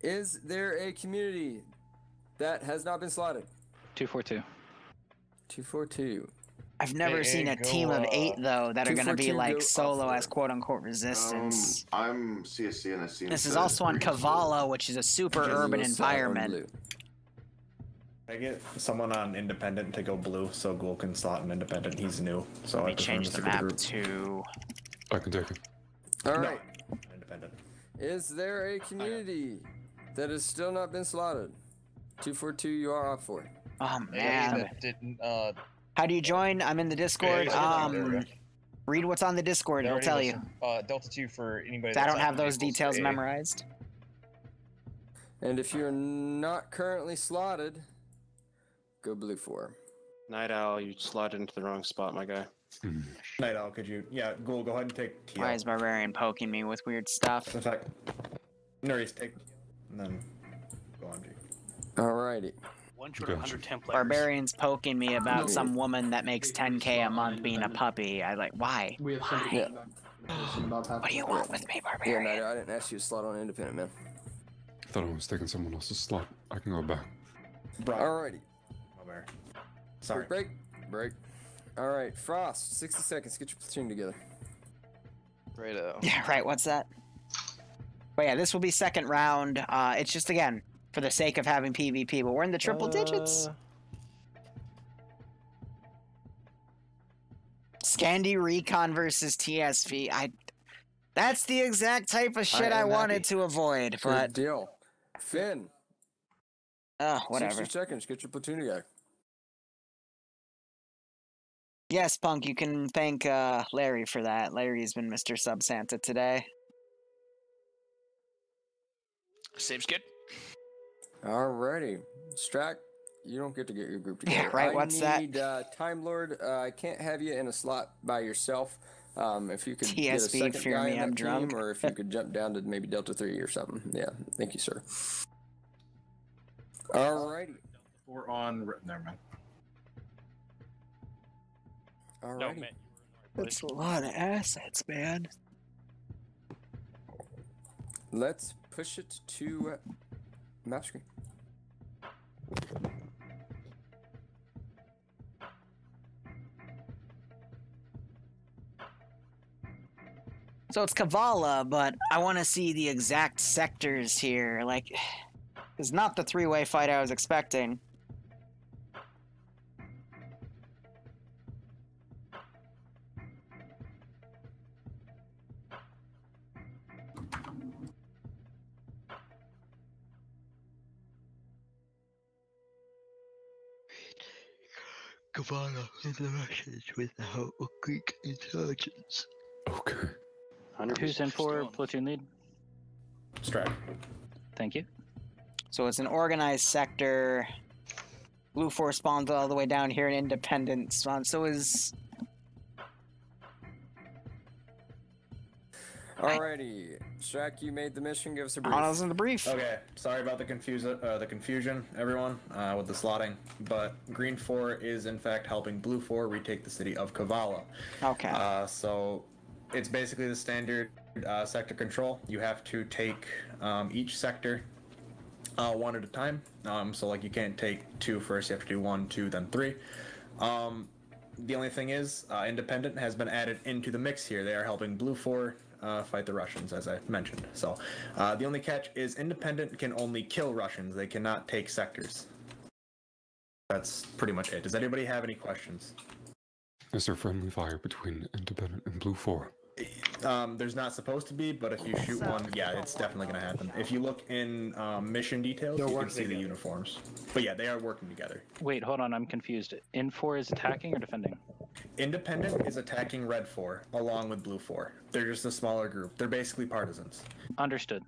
Is there a community that has not been slotted? 242. 242. I've never seen a team of 8 though that are going to be like solo as quote-unquote resistance. I'm CSC and I've seen. This is also on Kavala, which is a super urban environment. I get someone on independent to go blue, so Ghoul can slot an independent. He's new, so let me change the map to. I can take it. All right. No. Independent. Is there a community that has still not been slotted? 242, you are off for it. Oh man. How do you join? I'm in the Discord. Read what's on the Discord. It'll tell you. Delta 2 for anybody. I don't have those details memorized. And if you're not currently slotted, go BLUFOR. Night Owl, you slotted into the wrong spot, my guy. Night Owl, could you? Yeah, Ghoul, go ahead and take TL. Why is Barbarian poking me with weird stuff? In fact, Nuri's take, and then go on G. Alrighty. 100 templates. Barbarian's poking me about some woman that makes 10K a month being a puppy. I like, why? We have why? What do you want with me, Barbarian? Yeah, I didn't ask you to slot on independent, man. I thought I was taking someone else's slot. I can go back. Alrighty. Over. Sorry. Break. Alright, Frost, 60 seconds. Get your platoon together. Righto. Yeah, right. What's that? But yeah, this will be second round. It's just, again, for the sake of having PvP, but we're in the triple digits. Scandi Recon versus TSV. That's the exact type of shit I wanted to avoid, but... Good deal. Finn. Whatever. 60 seconds. Get your platoon together. Yes, Punk, you can thank Larry for that. Larry's been Mr. Sub Santa today. Seems good. Alrighty. Strack, you don't get to get your group together. Yeah, right, what's that? I need Time Lord. I can't have you in a slot by yourself. If you could get a second guy in that team, or if you could jump down to maybe Delta 3 or something. Yeah, thank you, sir. Alrighty. We're on... Never mind. Alrighty. No, man, That's a lot of assets, man. Let's push it to map screen. So it's Kavala, but I want to see the exact sectors here. Like, it's not the three-way fight I was expecting. Kavala in the Russians without a Greek intelligence. Okay. Who's in for platoon lead? Strack. Thank you. So it's an organized sector. BLUFOR spawns all the way down here, and Independent spawns. So is... Alrighty. Strack, you made the mission. Give us a brief. I was in the brief. Okay, sorry about the confusion, everyone, with the slotting. But Green 4 is in fact helping BLUFOR retake the city of Kavala. Okay. So it's basically the standard sector control. You have to take each sector one at a time. So like you can't take 2 first. You have to do 1, 2, then 3. The only thing is, Independent has been added into the mix here. They are helping BLUFOR fight the Russians, as I mentioned. So the only catch is Independent can only kill Russians. They cannot take sectors. That's pretty much it. Does anybody have any questions? Is there friendly fire between Independent and BLUFOR? There's not supposed to be, but if you shoot one, yeah, it's definitely going to happen. If you look in mission details, you can see the uniforms. But yeah, they are working together. Wait, hold on, I'm confused. In4 is attacking or defending? Independent is attacking Red 4 along with Blue 4. They're just a smaller group. They're basically partisans. Understood.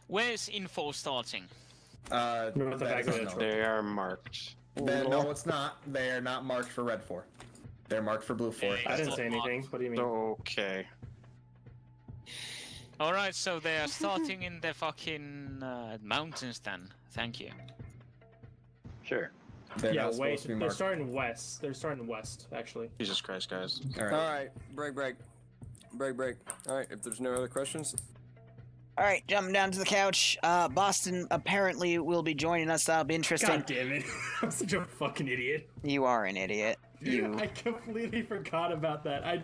Where is info starting? They are marked. No, it's not. They are not marked for Red 4. They're marked for Blue 4. I didn't say anything. What do you mean? Okay. Alright, so they are starting in the fucking mountains then. Thank you. Sure. Yeah, wait. They're starting west. They're starting west, actually. Jesus Christ, guys. Alright, break. Alright, if there's no other questions, All right, jumping down to the couch. Boston apparently will be joining us. That'll be interesting. God damn it. I'm such a fucking idiot. You are an idiot. I completely forgot about that. I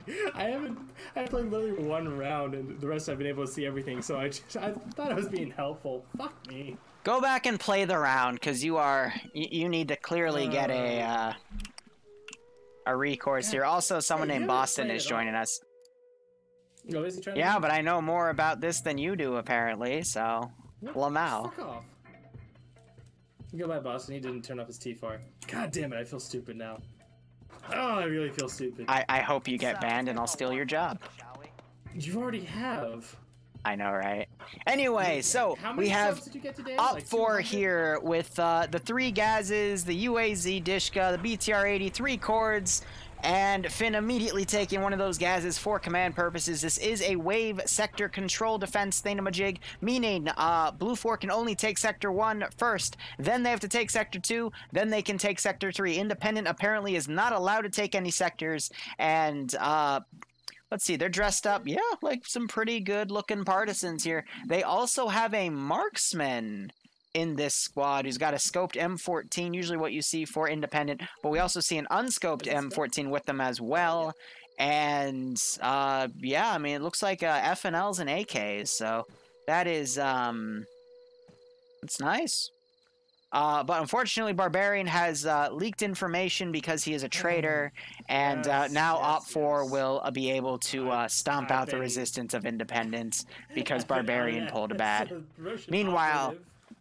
played literally one round, and the rest I've been able to see everything. So I thought I was being helpful. Fuck me. Go back and play the round, because you need to clearly get a recourse here. Also, someone named Boston is joining us. Oh, is he trying yeah, but I know more about this than you do, apparently. So, Lamau. Fuck off. Goodbye, Boston. He didn't turn off his T-FAR. God damn it! I feel stupid now. Oh, I really feel stupid. I hope you get banned and I'll steal your job. You already have. I know, right? Anyway, so we have OPFOR here with the 3 Gazes, the UAZ DshK, the BTR-80, 3 KORDS, and Finn immediately taking one of those Gazes for command purposes. This is a wave sector control defense thingamajig, meaning BLUFOR can only take Sector 1 first, then they have to take Sector 2, then they can take Sector 3. Independent apparently is not allowed to take any sectors, and let's see, they're dressed up, yeah, like some pretty good-looking partisans here. They also have a marksman in this squad who's got a scoped M14, usually what you see for Independent, but we also see an unscoped M14 with them as well. And, yeah, I mean, it looks like FNLs and AKs, so that is, it's nice. But unfortunately, Barbarian has leaked information because he is a traitor, and now OPFOR will be able to stomp out the resistance of Independence because Barbarian pulled a bad. Meanwhile,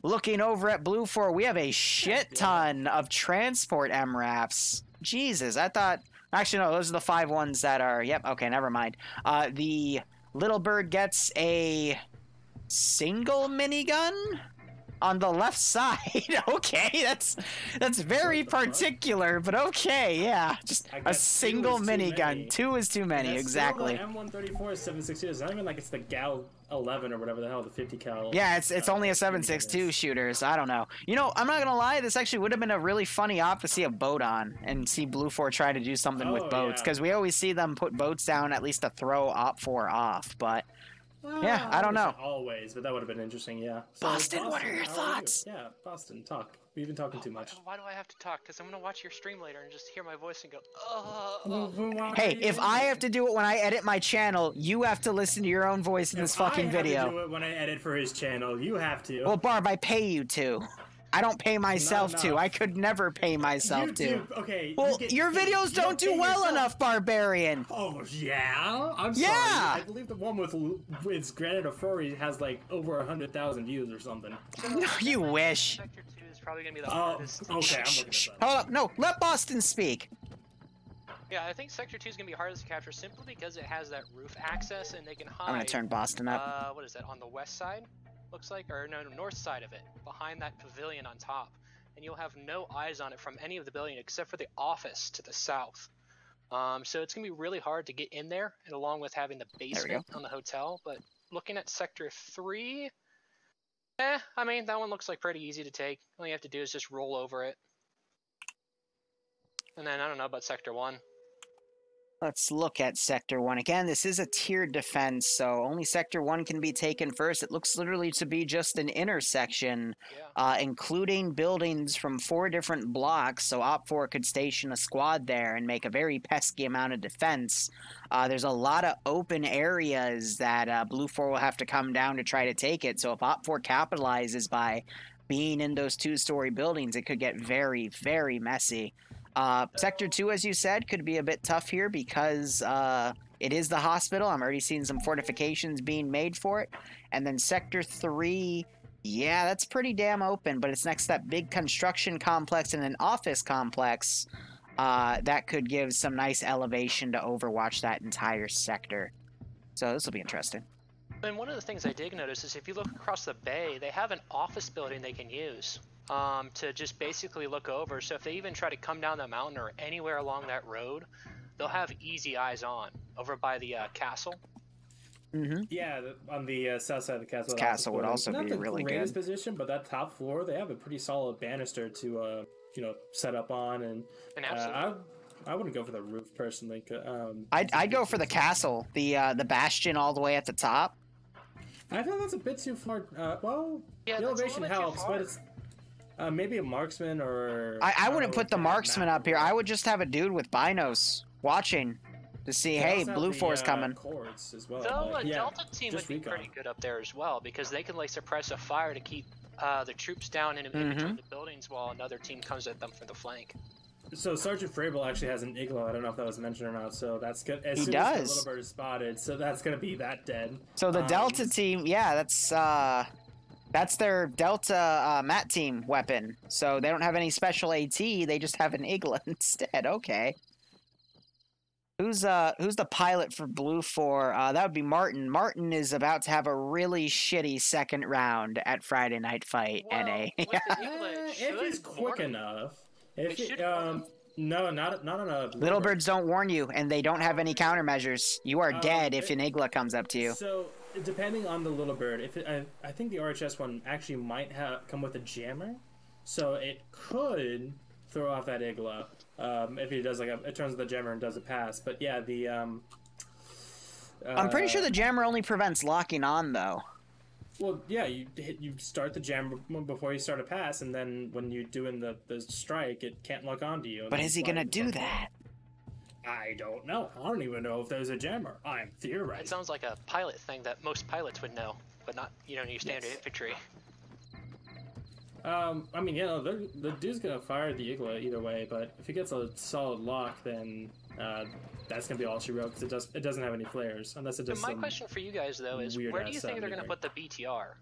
looking over at BLUFOR, we have a shit ton of transport MRAPs. Jesus, I thought... Actually, no, those are the 5 ones that are... Yep, okay, never mind. The Little Bird gets a single minigun on the left side. Okay, that's very particular, but okay, yeah. Just a single minigun. 2 is too many, exactly. The M134 is 7.62. It's not even like it's the Gal 11 or whatever the hell, the 50 cal. Yeah, it's only a 7.62 shooter, so I don't know. You know, I'm not gonna lie, this actually would have been a really funny op to see a boat on and see BLUFOR try to do something with boats, because we always see them put boats down at least to throw OPFOR off, but yeah, I don't know. Not always, but that would have been interesting, yeah. So, Boston, what are your thoughts? Yeah, Boston, talk. We've been talking too much. Why do I have to talk? Because I'm going to watch your stream later and just hear my voice and go, Hey, if I have to do it when I edit my channel, you have to listen to your own voice in this fucking video. I have to do it when I edit for his channel. You have to. Well, Barb, I pay you to. I don't pay myself to. I could never pay myself to. Okay. Well, your videos don't do well enough, Barbarian. Oh, yeah? I'm sorry. I believe the one with Granite Authority has like over 100,000 views or something. No, you wish. Sector 2 is probably going to be the hardest. Okay, I'm looking at that. Hold up. No, let Boston speak. Yeah, I think Sector 2 is going to be hardest to capture simply because it has that roof access and they can hide. I'm going to turn Boston up. What is that, on the west side? Looks like, or no, north side of it, behind that pavilion on top, and you'll have no eyes on it from any of the building except for the office to the south. So it's gonna be really hard to get in there, and along with having the basement on the hotel. But looking at Sector 3, I mean that one looks like pretty easy to take. All you have to do is just roll over it, and then I don't know about Sector 1. Let's look at Sector 1. Again, this is a tiered defense, so only Sector 1 can be taken first. It looks literally to be just an intersection, including buildings from 4 different blocks, so OPFOR could station a squad there and make a very pesky amount of defense. There's a lot of open areas that BLUFOR will have to come down to try to take it, so if OPFOR capitalizes by being in those 2-story buildings, it could get very, very messy. Sector 2, as you said, could be a bit tough here because it is the hospital. I'm already seeing some fortifications being made for it. And then Sector 3, yeah, that's pretty damn open, but it's next to that big construction complex and an office complex that could give some nice elevation to overwatch that entire sector. So this will be interesting. And one of the things I did notice is if you look across the bay, they have an office building they can use. To just basically look over. So if they even try to come down the mountain or anywhere along that road, they'll have easy eyes on over by the castle. Yeah, on the south side of the castle. Castle would also be really good. Not the greatest position, but that top floor, they have a pretty solid banister to set up on, and I wouldn't go for the roof personally. I'd go for the castle, the bastion all the way at the top. I feel that's a bit too far. Well, yeah, the elevation helps, but it's maybe a marksman or. I wouldn't put the marksman up here. I would just have a dude with binos watching to see, hey, BLUFOR's coming. KORDS as well. Though a Delta team would be pretty good up there as well, because they can like suppress a fire to keep the troops down in between the buildings while another team comes at them from the flank. So Sergeant Frable actually has an igloo. I don't know if that was mentioned or not. So that's good. As he soon does. As the little bird is spotted, so that's gonna be that dead. So the Delta team, yeah, that's their Delta MAT team weapon. So they don't have any special AT. They just have an igloo instead. Okay. Who's the pilot for BLUFOR? That would be Martin. Martin is about to have a really shitty second round at Friday Night Fight NA. If he's quick enough. No, not on a Little birds don't warn you, and they don't have any countermeasures. You are dead if an Igla comes up to you. So depending on the little bird, I think the RHS one actually might come with a jammer, so it could throw off that Igla if he does it turns the jammer and does a pass. But yeah, the I'm pretty sure the jammer only prevents locking on though. Well, yeah, you start the jammer before you start a pass, and then when you're doing the strike, it can't lock onto you. But is he gonna do that? I don't know. I don't even know if there's a jammer. I'm theorizing. It sounds like a pilot thing that most pilots would know, but not your standard infantry. I mean, the dude's gonna fire the Igla either way, but if he gets a solid lock, then that's gonna be all she wrote, because it doesn't have any flares, unless it does. So my question for you guys though is, where do you think they're gonna put the BTR?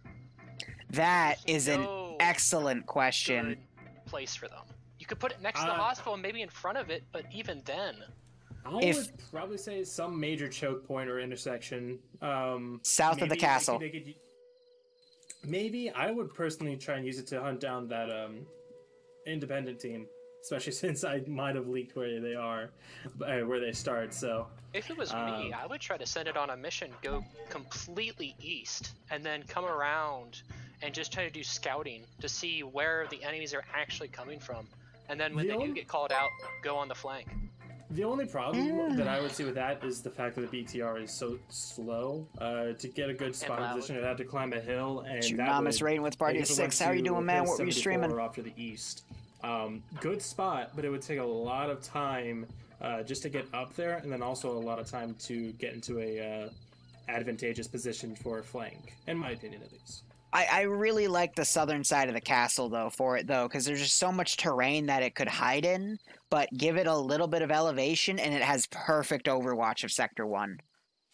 That is an excellent question. Good place for them. You could put it next to the hospital and maybe in front of it, but even then. I would probably say some major choke point or intersection. South of the castle. Maybe I would personally try and use it to hunt down that independent team, especially since I might have leaked where they are, where they start. So if it was me, I would try to send it on a mission, go completely east, and then come around and just try to do scouting to see where the enemies are actually coming from, and then when they do get called out, go on the flank. The only problem that I would see with that is the fact that the BTR is so slow. To get a good spot position, it had to climb a hill, and Anonymous rating with party 6. How are you doing, man? What were you streaming? Off to the east. Good spot, but it would take a lot of time just to get up there, and then also a lot of time to get into a advantageous position for a flank, in my opinion at least. I really like the southern side of the castle because there's just so much terrain that it could hide in, but give it a little bit of elevation and it has perfect overwatch of Sector 1.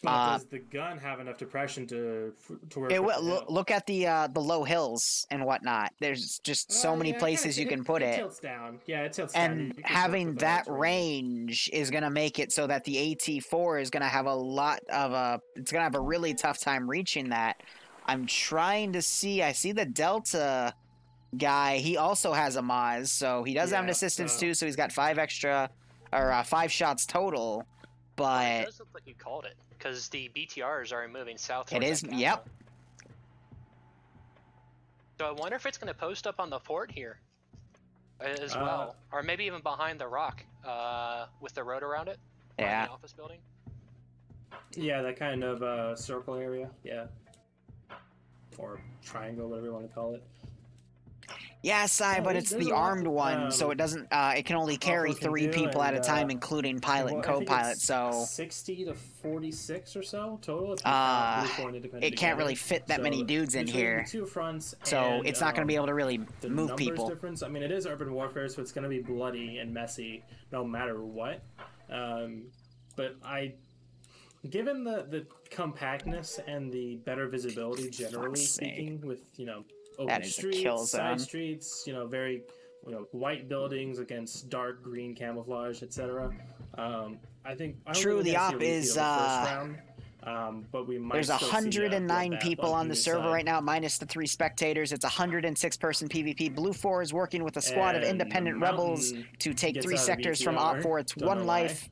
But does the gun have enough depression to work? It will. Look at the low hills and whatnot. There's just so many places you can put it. It tilts down. Yeah, it tilts down. And having that range is going to make it so that the AT4 is going to have it's going to have a really tough time reaching that. I'm trying to see. I see the Delta guy. He also has a Maz, so he does have an assistance too. So he's got 5 shots total. But it does look like you called it, because the BTRs are moving south. It is. Yep. So I wonder if it's going to post up on the fort here as well, or maybe even behind the rock with the road around it. Yeah. The office building. Yeah, that kind of circle area. Yeah. Or triangle, whatever you want to call it. Yeah, but it's the armed one, so it doesn't. It can only carry 3 people at a time, including pilot and co-pilot. So 60 to 46 or so total. It can't really fit that many dudes in here. The 2 fronts, so it's not going to be able to really move people. Difference. I mean, it is urban warfare, so it's going to be bloody and messy, no matter what. But given the compactness and the better visibility, generally speaking, with open streets, side streets, very white buildings against dark green camouflage, etc. I think true. The op is but we might. There's 109 people on the server right now, minus the 3 spectators. It's a 106-person PvP. BLUFOR is working with a squad of independent rebels to take 3 sectors from OPFOR. It's 1 life.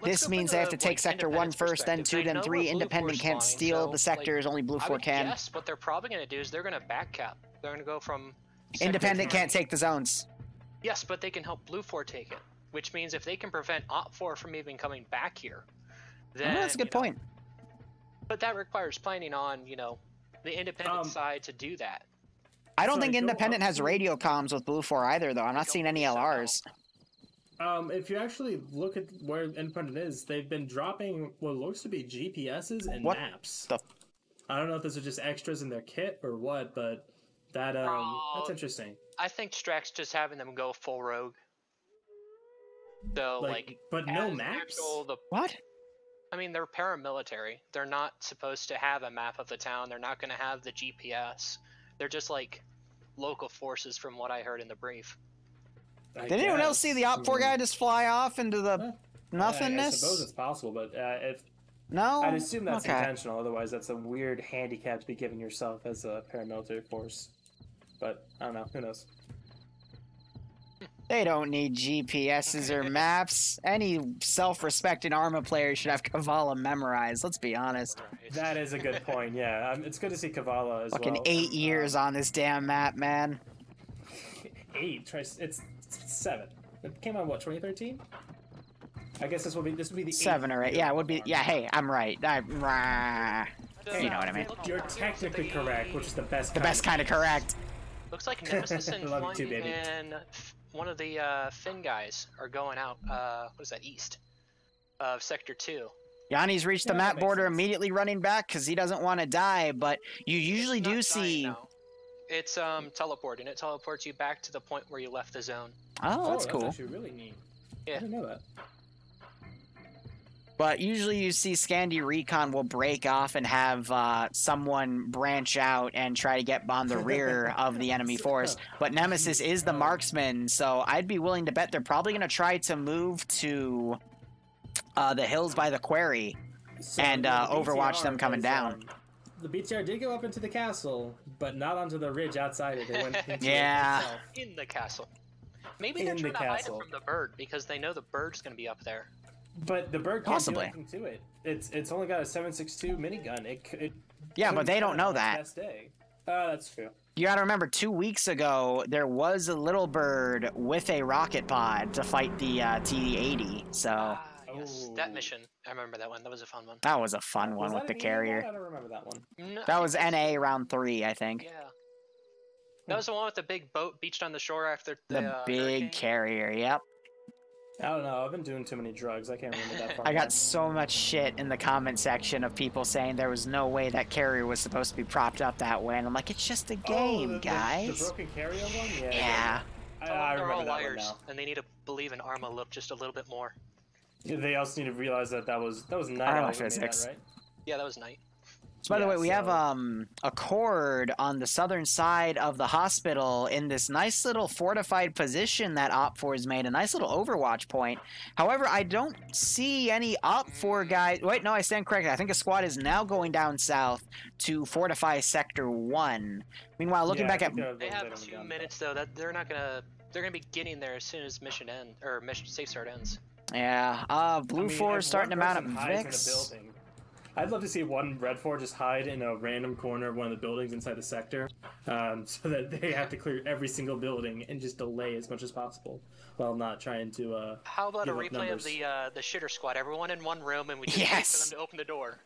This means they have to take Sector 1 first, then 2, then 3. Independent can't steal the sectors, only BLUFOR can. Yes, what they're probably going to do is they're going to back cap. They're going to go from... Independent can't take the zones. Yes, but they can help BLUFOR take it, which means if they can prevent OPFOR from even coming back here, then... that's a good point. But that requires planning on, you know, the independent side to do that. I don't think Independent has radio comms with BLUFOR either, though. I'm not seeing any LRs. If you actually look at where Independent is, they've been dropping what looks to be GPSs and maps. I don't know if those are just extras in their kit or what, but that that's interesting. I think Strax just having them go full rogue. So but no maps. What? I mean, they're paramilitary. They're not supposed to have a map of the town. They're not going to have the GPS. They're just like local forces, from what I heard in the brief. Did anyone else see the OPFOR guy just fly off into the nothingness? I suppose it's possible, but if no, I'd assume that's intentional. Otherwise, that's a weird handicap to be giving yourself as a paramilitary force. But I don't know. Who knows? They don't need GPSs or maps. Any self-respecting Arma player should have Kavala memorized. Let's be honest. That is a good point. Yeah, it's good to see Kavala as well. Fucking 8 years on this damn map, man. 8. It's 7. It came out what, 2013? I guess this would be the 7 or 8. Yeah, it would be. Yeah, hey, I'm right. You know what I mean. You're technically correct, which is the best. The best kind of correct. Looks like Nemesis and one of the Finn guys are going out. What is that? East of Sector 2. Yanni's reached the map border, immediately running back because he doesn't want to die. But you usually do see. It's teleporting. It teleports you back to the point where you left the zone. Oh, that's cool. That's actually really neat. Yeah. I didn't know that. But usually you see Scandi Recon will break off and have someone branch out and try to get on the rear of the enemy force. But Nemesis is the marksman, so I'd be willing to bet they're probably going to try to move to the hills by the quarry and overwatch them coming down. The BTR did go up into the castle, but not onto the ridge outside it. They went into in the castle. Maybe they're trying to hide it from the bird because they know the bird's going to be up there. But the bird can't do anything to it. It's only got a 7.62 minigun. Yeah, but they don't know that. Best day. That's true. You gotta remember, 2 weeks ago, there was a little bird with a rocket pod to fight the T-80, so... Yes, that mission. I remember that one. That was a fun one. That was a fun one with the carrier. I don't remember that one. No, that was NA round 3, I think. Yeah. That was the one with the big boat beached on the shore after the big hurricane. Carrier, yep. I don't know. I've been doing too many drugs. I can't remember that far. I got so much shit in the comment section of people saying there was no way that carrier was supposed to be propped up that way, and I'm like, it's just a game, guys. The broken carrier one? Yeah. I they're remember all that liars, one now. and they need to believe in Arma just a little bit more. Yeah, they also need to realize that was night. Arma physics. That, right? Yeah, that was night. So by the way, we have a cord on the southern side of the hospital in this nice little fortified position that OPFOR has made, a nice little overwatch point. However, I don't see any OPFOR guys. Wait, no, I stand corrected. I think a squad is now going down south to fortify Sector 1. Meanwhile, looking back at... They have 2 minutes, though. That they're not gonna... They're gonna be getting there as soon as mission safe start ends. Yeah, BLUFOR is starting to mount up Vix. I'd love to see one Red 4 just hide in a random corner of one of the buildings inside the sector, so that they have to clear every single building and just delay as much as possible while not trying to. How about a replay of the shitter squad? Everyone in one room, and we just wait for them to open the door.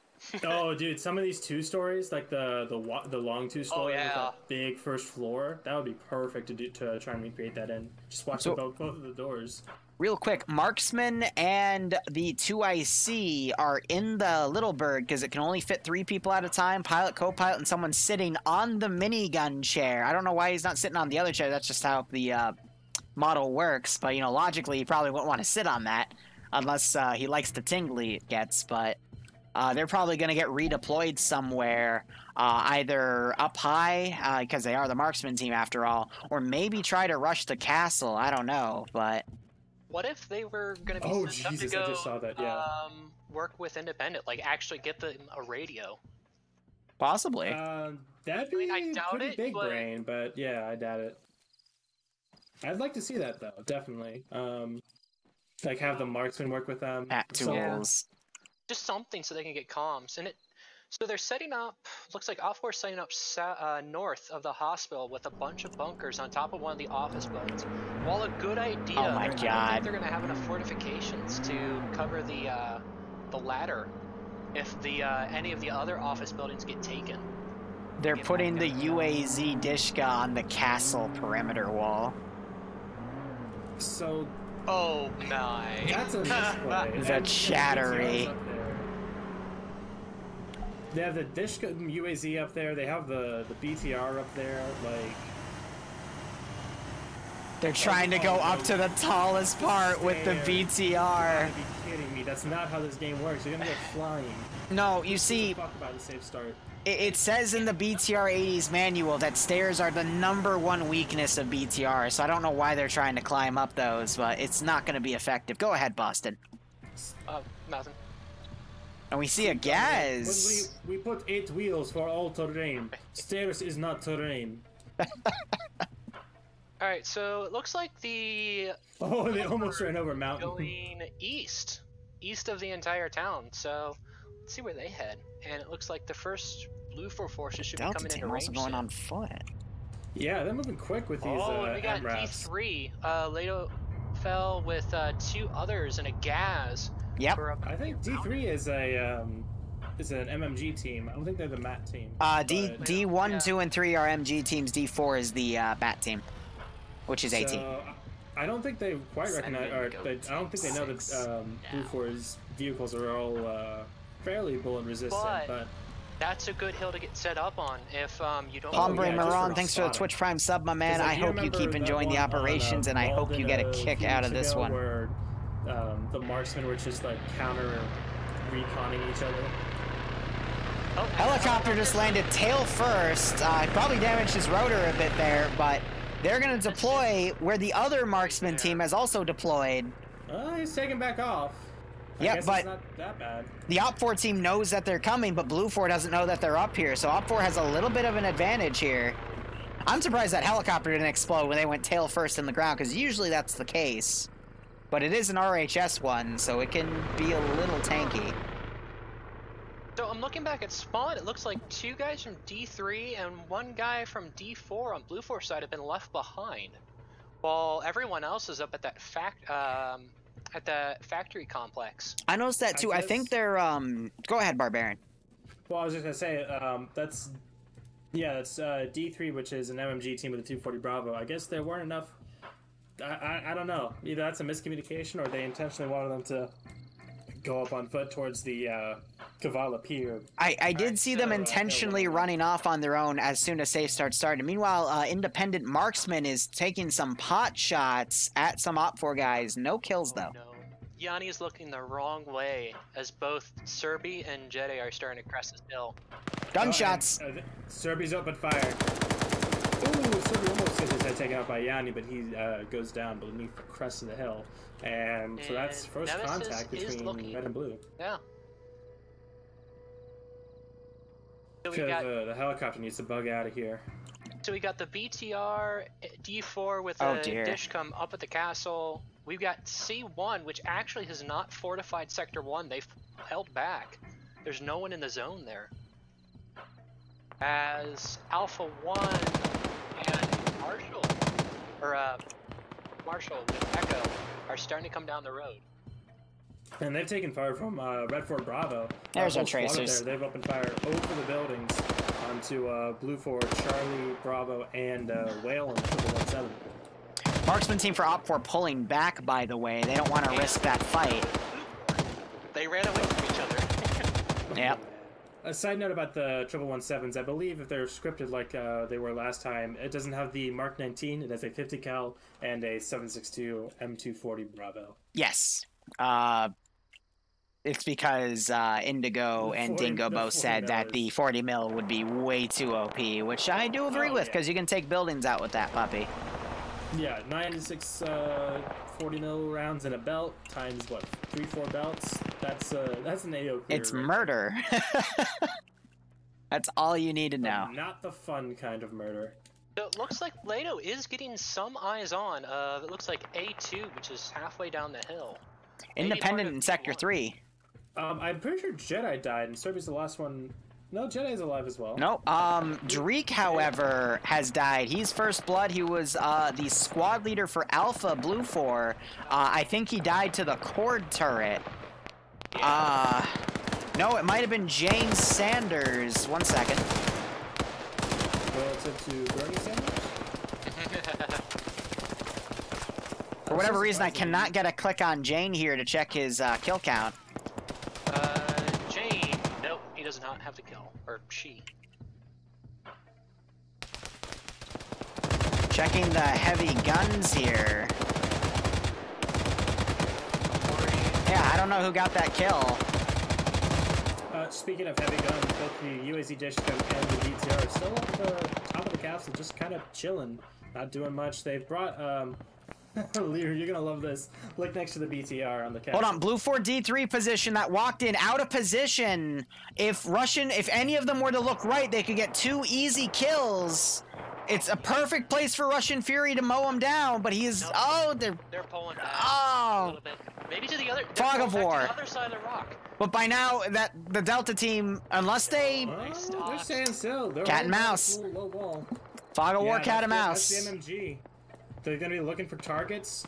Oh, dude, some of these 2 stories, like the long 2 story with that big first floor, that would be perfect to try and recreate that in. Just watch both of the doors. Real quick, Marksman and the 2IC are in the Little Bird because it can only fit 3 people at a time, pilot, co-pilot, and someone sitting on the minigun chair. I don't know why he's not sitting on the other chair. That's just how the model works. But, you know, logically, he probably wouldn't want to sit on that unless he likes the tingly it gets. But they're probably going to get redeployed somewhere, either up high, because they are the Marksman team after all, or maybe try to rush the castle. I don't know, but... What if they were going to be sent up to go I just saw that, work with Independent, like actually get them a radio? Possibly. That'd be pretty big brain, but yeah, I doubt it. I'd like to see that though, definitely. Like have the Marksman work with them. At tools. Just something so they can get comms. And so they're setting up, looks like OPFOR setting up north of the hospital with a bunch of bunkers on top of one of the office buildings. While a good idea, oh my I don't think they're going to have enough fortifications to cover the ladder if the any of the other office buildings get taken. They're putting the UAZ DshK on the castle perimeter wall. So. Oh my. That's a misplay. That's shattery. They have the DshK UAZ up there. They have the BTR up there. Like. They're trying to go up to the tallest part with the BTR. You gotta be kidding me. That's not how this game works. You're gonna go flying. No, you see, Talk about a safe start. it says in the BTR 80's manual that stairs are the #1 weakness of BTR, so I don't know why they're trying to climb up those, but it's not going to be effective. Go ahead, Boston. Nothing. And we see a gas. We put 8 wheels for all terrain. Stairs is not terrain. Alright, so it looks like the... Oh, they almost ran over a mountain. Going east of the entire town, so let's see where they head. And it looks like the first BLUFOR forces should be coming into range. Also going on foot. Yeah, they're moving quick with these we got MRAPs. D3. Lato fell with 2 others and a Gaz. Yep. I think D3 is an MMG team. I don't think they're the MAT team. D1, 2, and 3 are MG teams. D4 is the BAT team, which is AT. I don't think they quite recognize, or I don't think they know that BLUFOR's vehicles are all fairly bullet resistant. But that's a good hill to get set up on if you don't. Pombre Maron, thanks for the Twitch Prime sub, my man. I hope you keep enjoying the operations, and I hope you get a kick out of this one. Where the marksmen were just like counter reconning each other. Oh, helicopter just landed tail first. Probably damaged his rotor a bit there, but they're going to deploy where the other marksman team has also deployed. He's taking back off. Yeah, but it's not that bad. The OPFOR team knows that they're coming, but BLUFOR doesn't know that they're up here, so OPFOR has a little bit of an advantage here. I'm surprised that helicopter didn't explode when they went tail first in the ground, because usually that's the case. But it is an RHS one, so it can be a little tanky. So I'm looking back at spawn, it looks like 2 guys from D3 and 1 guy from D4 on BLUFOR side have been left behind, while everyone else is up at that factory complex. I noticed that too. I think they're go ahead, Barbarian. Well, I was just gonna say that's D3, which is an MMG team with a 240 Bravo. I guess there weren't enough. I don't know. Either that's a miscommunication or they intentionally wanted them to go up on foot towards the Kavala pier. I did see them intentionally running off on their own as soon as safe starts starting. Meanwhile, Independent Marksman is taking some pot shots at some OPFOR guys. No kills, though. No. Yanni is looking the wrong way as both Serbi and Jedi are starting to crest this hill. Gunshots! Serbi's open fire. Ooh, Serbi almost gets his head taken out by Yanni, but he goes down beneath the crest of the hill. And so that's first Nemesis contact between red and blue. Yeah. So Because the helicopter needs to bug out of here. So we got the BTR D4 with the DshK up at the castle. We've got C1, which actually has not fortified Sector 1. They've held back. There's no one in the zone there. As Alpha 1 and Marshall with Echo are starting to come down the road. And they've taken fire from Red Fort Bravo. There's our tracers. They've opened fire over the buildings onto BLUFOR, Charlie, Bravo, and Whale and 117. Marksman team for OPFOR pulling back, by the way. They don't want to risk that fight. They ran away from each other. Yep. A side note about the 117s, I believe if they're scripted like they were last time, it doesn't have the Mark 19, it has a 50 cal and a 7.62 M240 Bravo. Yes. It's because Indigo and Dingo both said that the 40 mil would be way too OP, which I do agree with, because you can take buildings out with that puppy. Yeah, 96 40 mil rounds in a belt times what, 3-4 belts. That's an AO clear. It's murder. That's all you need to know. Not the fun kind of murder. So it looks like Lato is getting some eyes on. It looks like A2, which is halfway down the hill. Independent in Sector 3. I'm pretty sure Jedi died, and Serbi's the last one. No, Jedi's alive as well. No, Drake, however, has died. He's first blood. He was the squad leader for Alpha BLUFOR. I think he died to the KORD turret. No, it might have been Jane Sanders. 1 second. Relative to Bernie Sanders? For whatever reason, I cannot get a click on Jane here to check his kill count. Jane, nope, he does not have to kill. Or she. Checking the heavy guns here. Yeah, I don't know who got that kill. Speaking of heavy guns, both the UAZ DshK and the BTR are still at the top of the castle, just kind of chilling, not doing much. They've brought, Liru, you're gonna love this. Look next to the BTR on the castle. Hold on, BLUFOR D3 position that walked in out of position. If any of them were to look right, they could get 2 easy kills. It's a perfect place for Russian Fury to mow him down, but he's they're pulling back a little bit. Maybe to the other Fog of War. to the other side of the rock. But by now that the Delta team, unless they they're staying still. They're cat and mouse. Low ball. Fog of War, cat and mouse. That's the MMG. They're gonna be looking for targets.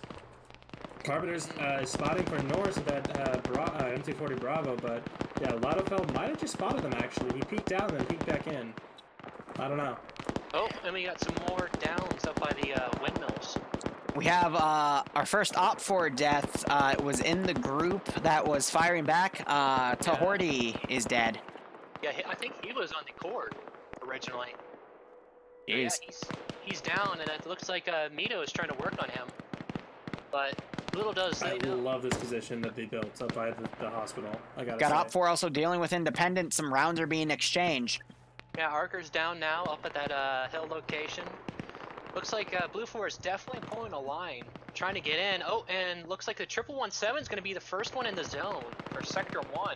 Carpenter's spotting for Norris with that MT40 Bravo, but yeah, Ladofeld might have just spotted them actually. He peeked out and then peeked back in. I don't know. Oh, and we got some more downs up by the windmills. We have our first OPFOR death. It was in the group that was firing back. Tahordi is dead. Yeah, I think he was on the cord originally. Yeah, he's down, and it looks like Mito is trying to work on him. But little does they know. I love this position that they built up by the hospital. I gotta Got say. OPFOR also dealing with independent. Some rounds are being exchanged. Yeah, Arker's down now up at that hill location. Looks like BLUFOR is definitely pulling a line, trying to get in. Oh, and looks like the 1117 is going to be the first one in the zone, or Sector 1.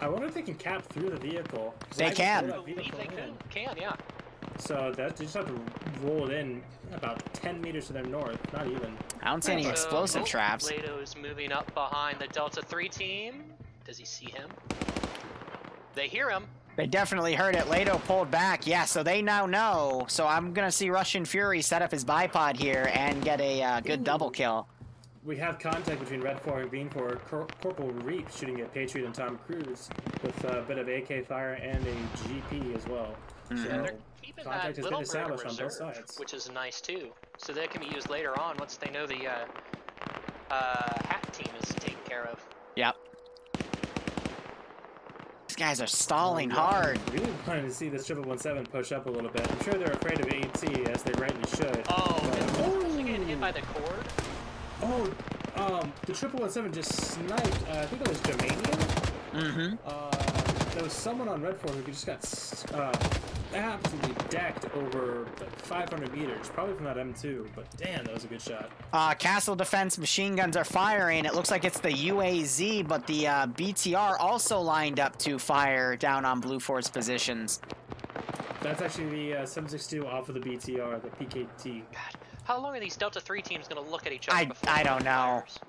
I wonder if they can cap through the vehicle. They can. I believe they can, yeah. So they just have to roll it in about 10 meters to their north, not even. I don't see any explosive traps. Lato's moving up behind the Delta 3 team. Does he see him? They hear him. They definitely heard it. Lato pulled back. Yeah, so they now know. So I'm going to see Russian Fury set up his bipod here and get a good double kill. We have contact between Red 4 and Green 4. Corporal Reap shooting at Patriot and Tom Cruise with a bit of AK fire and a GP as well. Mm-hmm. So they're keeping contact that has been established on both reserve, sides. which is nice too. So that can be used later on once they know the hat team is taken care of. Yep. These guys are stalling hard. Really planning to see this 1117 push up a little bit. I'm sure they're afraid of AT, as they rightly should. Oh, is he getting hit by the cord? Oh, the 1117 just sniped, I think it was Germanium? Mm-hmm. There was someone on Red 4 who just got absolutely decked over 500 meters, probably from that M2, but damn, that was a good shot. Castle defense machine guns are firing. It looks like it's the UAZ, but the BTR also lined up to fire down on BLUFOR's positions. That's actually the 762 off of the BTR, the PKT. God, how long are these Delta 3 teams going to look at each other before I don't know. fires?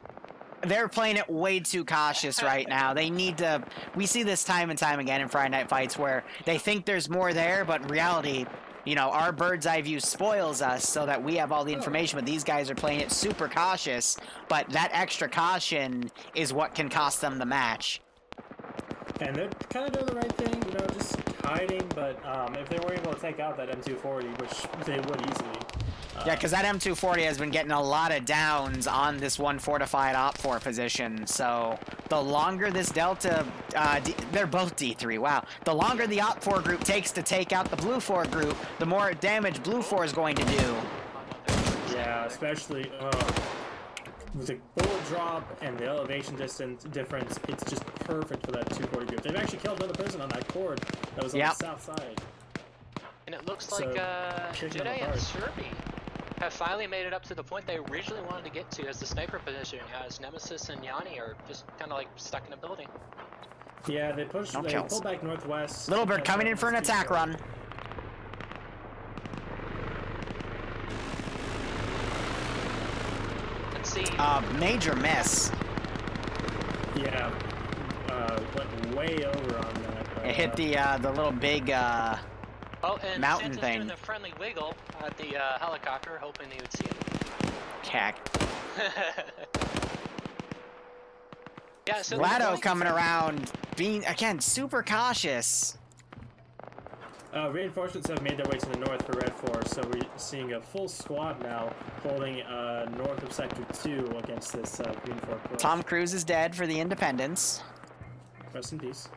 They're playing it way too cautious right now. They need to... We see this time and time again in Friday Night Fights where they think there's more there, but in reality, you know, our bird's eye view spoils us so that we have all the information, but these guys are playing it super cautious, but that extra caution is what can cost them the match. And they're kind of doing the right thing, you know, just hiding, but if they were able to take out that M240, which they would easily... Yeah, because that M240 has been getting a lot of downs on this one fortified OPFOR position, so the longer this Delta... they're both D3, wow. The longer the OPFOR group takes to take out the BLUFOR group, the more damage BLUFOR is going to do. Yeah, especially with the bullet drop and the elevation difference, it's just perfect for that 240 group. They've actually killed another person on that cord that was on the south side. And it looks like Jedi and Serbi have finally made it up to the point they originally wanted to get to as the sniper position, as Nemesis and Yanni are just kind of like stuck in a building. Yeah, they pulled back northwest. Little Bird coming in for an attack run. Let's see. Major miss. Yeah, went way over on that. It hit the little big mountain Santa's thing. doing the friendly wiggle at the helicopter, hoping they would see him. Cack. Yeah, so Lado coming around being, again, super cautious. Reinforcements have made their way to the north for Red 4, so we're seeing a full squad now holding north of Sector 2 against this Green 4 push. Tom Cruise is dead for the Independence. Rest in peace.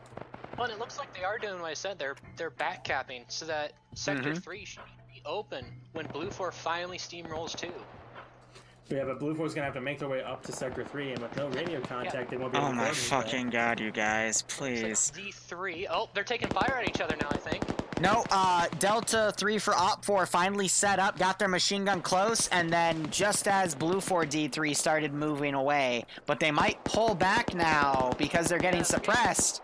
Well, and it looks like they are doing what I said. They're backcapping so that Sector 3 should be open when BLUFOR finally steamrolls 2. Yeah, but BLUFOR's gonna have to make their way up to Sector 3, and with no radio contact, they won't be able to Oh my fucking god, you guys, please. D3. Oh, they're taking fire at each other now, I think. No, Delta 3 for OPFOR finally set up, got their machine gun close, and then just as BLUFOR D3 started moving away, but they might pull back now because they're getting suppressed.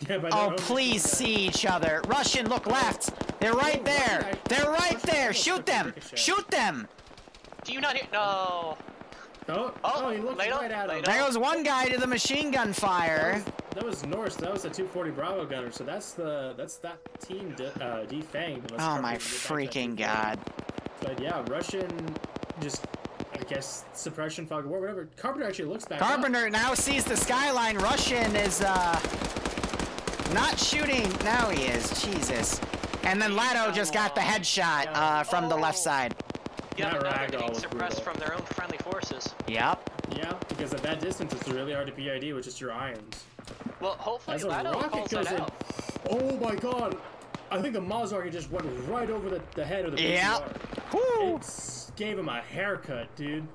Yeah, oh, please see each other. Russian, look left. They're right there. They're right there. Shoot them. Shoot them. Do you not hear? No. Oh, he looked right at him. There goes one guy to the machine gun fire. That was Norse. That was a 240 Bravo gunner. So that's that team defanged. Oh my freaking god. But yeah, Russian just, I guess, suppression fog or whatever. Carpenter actually looks back. Carpenter now sees the skyline. Russian is not shooting. Now he is. Jesus. And then Lado just got the headshot from the left side. Yeah, but now they're getting suppressed from their own friendly forces. Yep. Yeah, because at that distance, it's really hard to PID with just your irons. Well, hopefully As a Lado rocket calls goes that in. out. Oh my god! I think the Mazar just went right over the head of the Yep. It gave him a haircut, dude.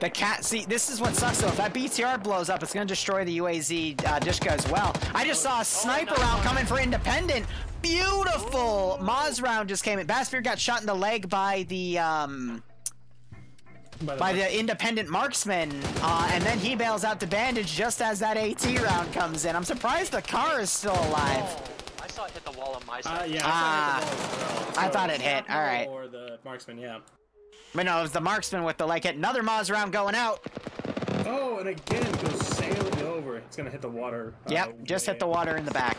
The cat. See, this is what sucks though. If that BTR blows up, it's gonna destroy the UAZ DshK as well. I just saw a sniper round coming for Independent. Beautiful! Maz round just came in. Bassbeard got shot in the leg by the Independent marksman, and then he bails out to bandage just as that AT round comes in. I'm surprised the car is still alive. I saw it hit the wall on my side. Yeah, I saw it hit the wall as well. I thought it hit. All right. Or the marksman, yeah. But no, it was the marksman with the leg hit. Another Maz round going out. Oh, and again it goes sailing over. It's gonna hit the water. Yep, just hit the water in the back.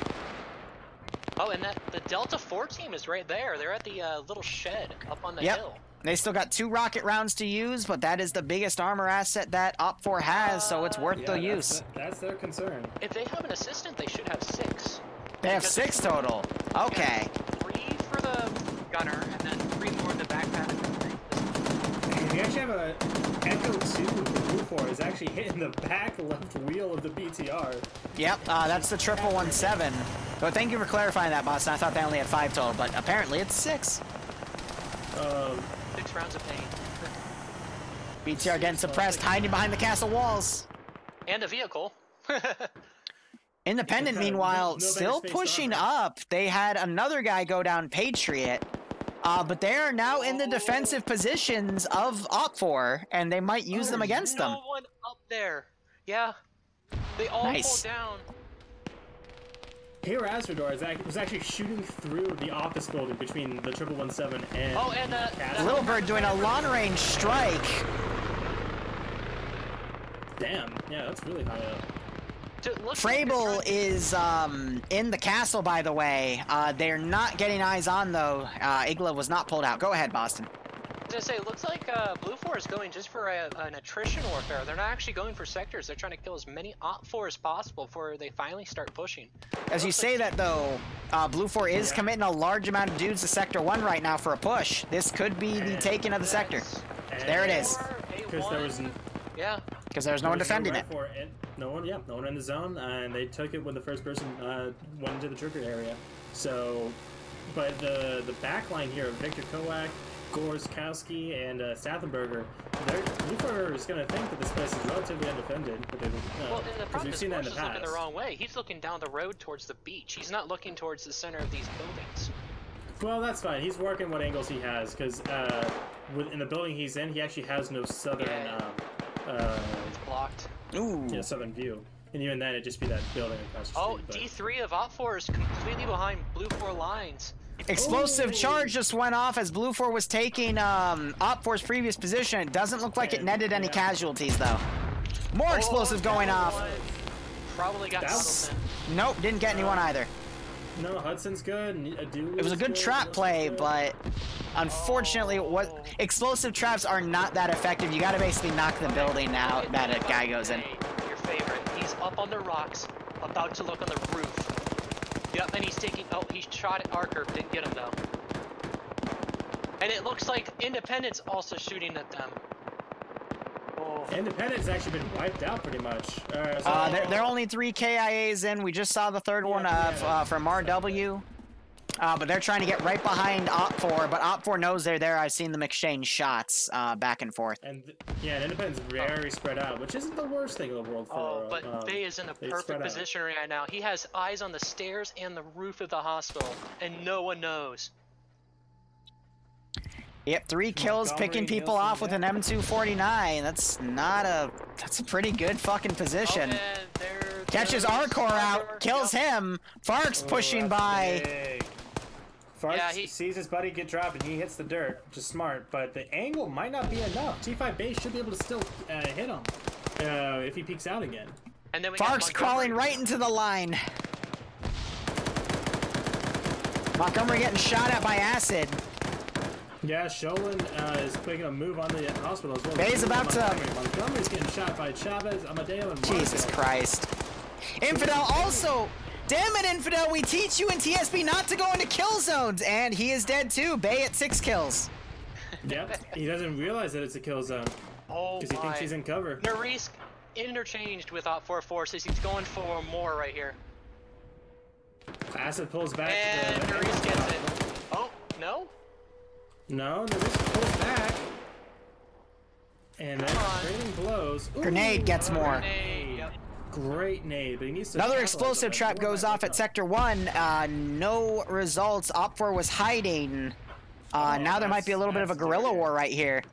Oh, and the Delta 4 team is right there. They're at the little shed up on the hill. They still got 2 rocket rounds to use, but that is the biggest armor asset that OPFOR has, so it's worth the use. That's their concern. If they have an assistant, they should have 6. They have 6 total. Okay. 3 for the gunner, and then 3 more in the backpack. We actually have a Echo 2 for BLUFOR is actually hitting the back left wheel of the BTR. Yep, that's the 1117. But thank you for clarifying that, Boston. I thought they only had 5 total, but apparently it's 6. 6 rounds of pain. BTR getting suppressed, hiding behind the castle walls. And a vehicle. Independent, meanwhile, still pushing up. They had another guy go down, Patriot. But they are now in the defensive positions of OPFOR, and they might use them against them. No one up there. Yeah. They all pulled down. Here, Asfador was actually shooting through the office building between the 1117 and... Oh, and Little Bird doing a long-range strike. Damn, yeah, that's really high up. Frable is in the castle, by the way. They're not getting eyes on, though. Igla was not pulled out. Go ahead, Boston. I was gonna say, it looks like BLUFOR is going just for an attrition warfare. They're not actually going for sectors. They're trying to kill as many OPFOR as possible before they finally start pushing. As you say that, though, BLUFOR is committing a large amount of dudes to Sector 1 right now for a push. This could be the taking of the sector. There it is. Because there was... Yeah. Because there's no one defending it. No one in the zone, and they took it when the first person went into the trigger area. So, but the back line here of Victor Kowak, Gorskowski, and Stathenberger, BLUFOR is going to think that this place is relatively undefended. Well, and the problem is Gorsh is looking the wrong way. He's looking down the road towards the beach. He's not looking towards the center of these buildings. Well, that's fine. He's working what angles he has, because in the building he's in, he actually has no southern... it's blocked. Ooh. Yeah, southern view. And even then, it'd just be that building across the street. D3 of OPFOR is completely behind BLUFOR lines. Explosive charge just went off as BLUFOR was taking OPFOR's previous position. It doesn't look like it netted any casualties, though. More explosives going off. Probably got Huddleston. Nope, didn't get anyone either. No, Hudson's good. It was a good trap play, but unfortunately, explosive traps are not that effective. You got to basically knock the building out that a guy goes in. Your favorite. He's up on the rocks, about to look on the roof. Yep, and he's taking. Oh, he shot at Archer, didn't get him though. And it looks like Independence also shooting at them. Oh. Independence actually been wiped out pretty much. There are only 3 KIAs in. We just saw the third one from RW. But they're trying to get right behind OPFOR, but OPFOR knows they're there. I've seen them exchange shots back and forth. And yeah, Independence very spread out, which isn't the worst thing in the world for. But Bay is in a perfect position right now. He has eyes on the stairs and the roof of the hospital, and no one knows. Yep, 3 kills, picking people off with an M249. That's a pretty good fucking position. Catches Arcor out, kills him. Fark's pushing by. Fark sees his buddy get dropped and he hits the dirt, which is smart, but the angle might not be enough. T5 base should be able to still hit him if he peeks out again. And then Fark's crawling right into the line. Montgomery getting shot at by acid. Yeah, Sholin is making a move on the hospital as well. Bay's about to. Montgomery's getting shot by Chavez, Amadeo, and Jesus Christ. Infidel also. Damn it, Infidel, we teach you in TSB not to go into kill zones, and he is dead too. Bay at 6 kills. Yep, he doesn't realize that it's a kill zone. Oh, because he thinks he's in cover. Narisk interchanged with OPFOR forces. He's going for more right here. Acid pulls back. And Narisk gets it. Oh, no? No, Narisk pulls back. And then trading blows. Ooh, Grenade gets more. Grenade, yep. Great nade, but he needs to. Another explosive trap goes off at Sector 1. No results. OPFOR was hiding. Now there might be a little bit of a guerrilla war right here.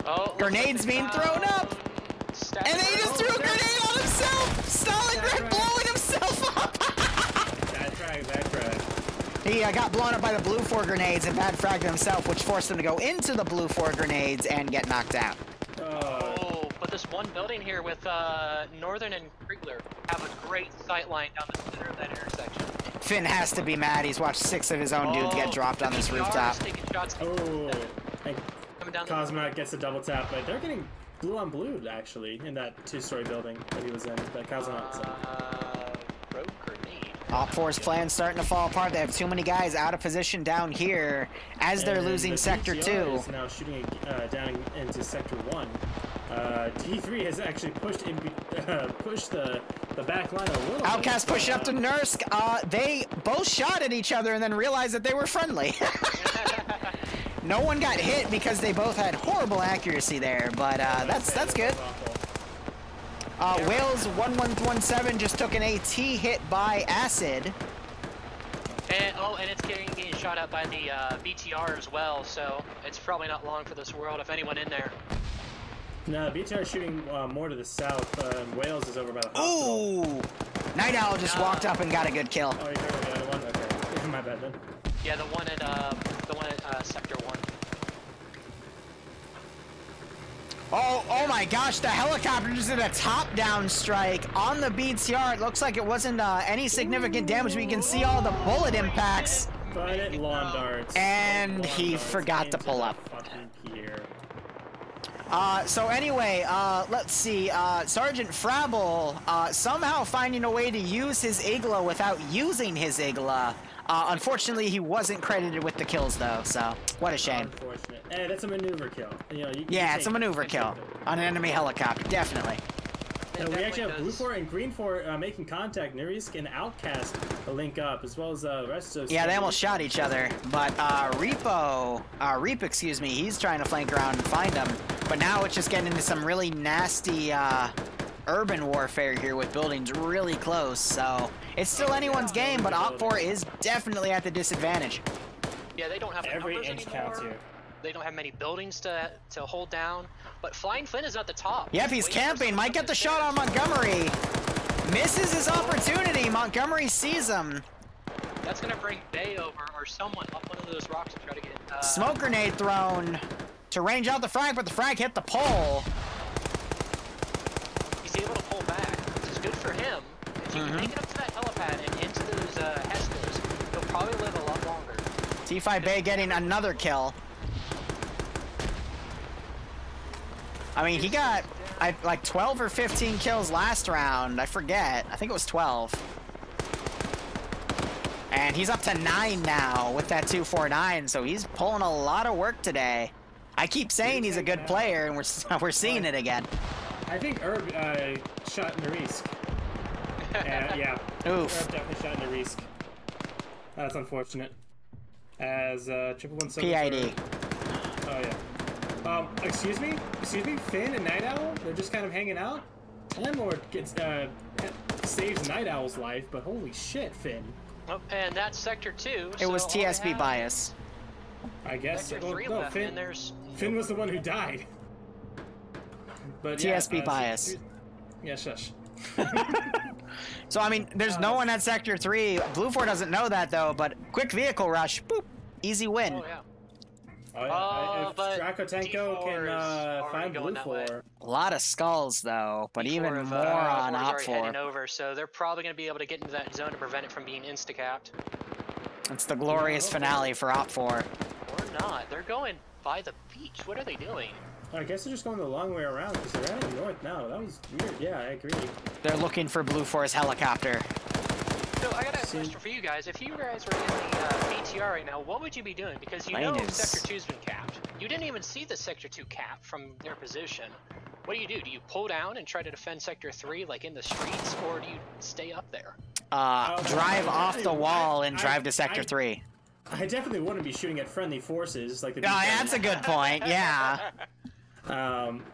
Oh, grenades being thrown up. And they just threw a grenade on himself. Stalingrad blowing himself up. Bad frag. He got blown up by the BLUFOR grenades and bad fragged himself, which forced him to go into the BLUFOR grenades and get knocked out. But this one building here with Northern and Kriegler have a great sight line down the center of that intersection. Finn has to be mad. He's watched 6 of his own dudes get dropped on this rooftop. Cosmonaut gets a double tap, but they're getting blue on blue actually in that 2-story building that he was in. That Cosmonaut. Road grenade. OPFOR's plan's starting to fall apart. They have too many guys out of position down here as they're losing Sector 2. Is now shooting down into Sector 1. T3 has actually pushed the back line a little. Outcast pushing up to Nursk. They both shot at each other and then realized that they were friendly. No one got hit because they both had horrible accuracy there, but that's good. Wales 1117 just took an AT hit by acid. And it's getting shot at by the BTR as well, so it's probably not long for this world if anyone in there. No, BTR is shooting more to the south. Wales is over by the hospital. Ooh! Night Owl just walked up and got a good kill. Oh, you heard the other one? Okay. My bad then. Yeah, the one at Sector 1. Oh my gosh, the helicopter just did a top-down strike on the BTR. It looks like it wasn't any significant damage, but you can see all the bullet impacts. But it lawn darts. And he forgot to pull up. So anyway, let's see, Sergeant Frabble, somehow finding a way to use his Igla without using his Igla. Unfortunately, he wasn't credited with the kills, though, so what a shame. Unfortunate. Hey, that's a maneuver kill. You know, yeah, it's a maneuver kill on an enemy helicopter, definitely. We actually have BLUFOR and GreenFOR making contact. Narisk and Outcast link up, as well as the rest of. Yeah, they almost shot each other, but Reap, excuse me, he's trying to flank around and find them. But now it's just getting into some really nasty urban warfare here with buildings really close. So it's still anyone's game, but OPFOR is definitely at the disadvantage. Yeah, they don't have every numbers inch anymore. counts here. They don't have many buildings to hold down, but Flying Flynn is at the top. Yep, he's camping. Might get the shot on Montgomery. Misses his opportunity. Montgomery sees him. That's gonna bring Bay over or someone up one of those rocks to try to get. Smoke grenade thrown to range out the frag, but the frag hit the pole. He's able to pull back, which is good for him. If you can make it up to that helipad and into those Hestos, he'll probably live a lot longer. T5 Bay getting another kill. I mean, he got like 12 or 15 kills last round. I forget. I think it was 12. And he's up to 9 now with that 249, so he's pulling a lot of work today. I keep saying he's a good player, and we're seeing it again. I think Herb shot in the risk. Yeah. Oof. Herb definitely shot in the risk. That's unfortunate. As 117. PID. Oh yeah. Excuse me, Finn and Night Owl. They're just kind of hanging out. Landlord gets saves Night Owl's life, but holy shit, Finn. Oh, and that's Sector 2. It was TSB bias. I guess. Sector 3 no, left, and there's... Finn was the one who died. But TSB yeah, bias. Yeah, shush. So I mean, there's no one at Sector 3. BLUFOR doesn't know that though. But quick vehicle rush, boop, easy win. Oh yeah. Oh, yeah. If But Dracotenko can find BLUFOR. A lot of skulls though, but even more on OPFOR. Heading over, so they're probably going to be able to get into that zone to prevent it from being insta-capped. It's the glorious finale for OPFOR. Or not. They're going by the beach. What are they doing? I guess they're just going the long way around because they're heading north now. That was weird. Yeah, I agree. They're looking for BLUFOR's helicopter. So I got a question for you guys. If you guys were in the BTR right now, what would you be doing? Because you know Sector 2's been capped. You didn't even see the Sector 2 cap from their position. What do? Do you pull down and try to defend Sector 3 like in the streets, or do you stay up there? Drive off the wall and drive to Sector 3. I definitely wouldn't be shooting at friendly forces like the. Oh, that's a good point. Yeah.